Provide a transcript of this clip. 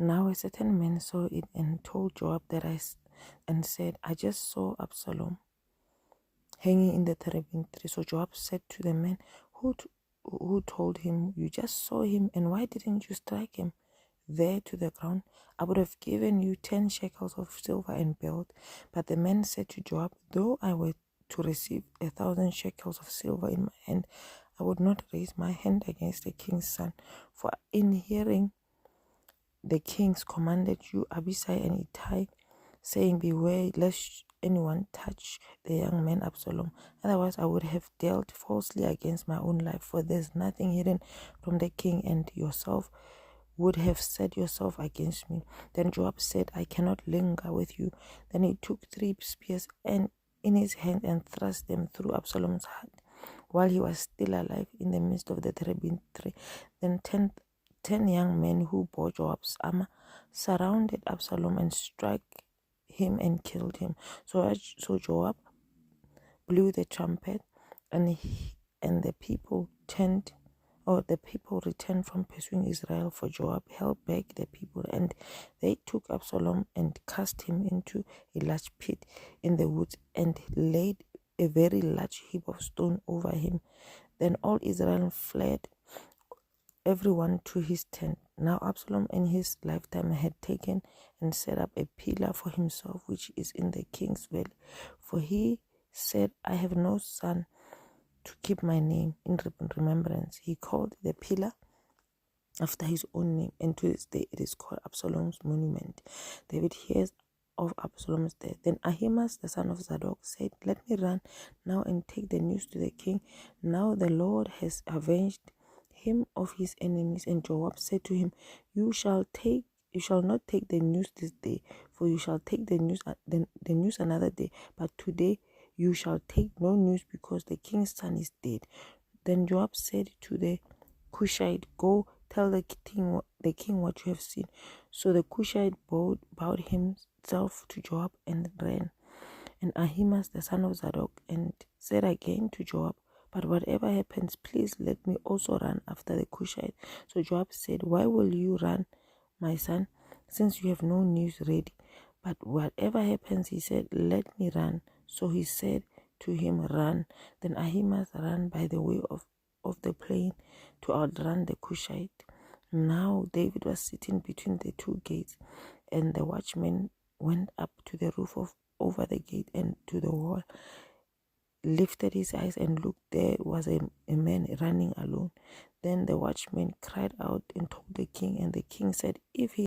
Now a certain man saw it and told Joab and said, I just saw Absalom hanging in the terebinth tree. So Joab said to the man who told him, you just saw him, and why didn't you strike him there to the ground? I would have given you 10 shekels of silver and belt. But the man said to Joab, though I were to receive 1,000 shekels of silver in my hand, I would not raise my hand against the king's son. For in hearing the kings commanded you, Abishai and Ittai, saying, beware lest anyone touch the young man Absalom. Otherwise I would have dealt falsely against my own life, for there's nothing hidden from the king, and yourself would have set yourself against me. Then Joab said, I cannot linger with you. Then he took 3 spears and in his hand and thrust them through Absalom's heart while he was still alive in the midst of the terebinth tree. Then 10 young men who bore Joab's armor surrounded Absalom and struck him and killed him. So Joab blew the trumpet, and the people returned from pursuing Israel, for Joab held back the people, and they took Absalom and cast him into a large pit in the woods and laid a very large heap of stone over him. Then all Israel fled, everyone to his tent. Now Absalom in his lifetime had taken and set up a pillar for himself, which is in the king's valley. For he said, I have no son to keep my name in remembrance. He called the pillar after his own name, and to this day it is called Absalom's monument. David hears of Absalom's death. Then Ahimaaz the son of Zadok said, let me run now and take the news to the king. Now the Lord has avenged him of his enemies. And Joab said to him, you shall not take the news this day, for you shall take the news another day, but today you shall take no news, because the king's son is dead. Then Joab said to the Cushite, go tell the king what you have seen. So the Cushite bowed himself to Joab and ran. And Ahimaaz the son of Zadok and said again to Joab, but whatever happens, please let me also run after the Cushite. So Joab said, why will you run, my son, since you have no news ready? But whatever happens, he said, let me run. So he said to him, run. Then Ahimaaz ran by the way of the plain to outrun the Cushite. Now David was sitting between the 2 gates, and the watchman went up to the roof over the gate and to the wall, lifted his eyes and looked. There was a man running alone. Then the watchman cried out and told the king, and the king said, if he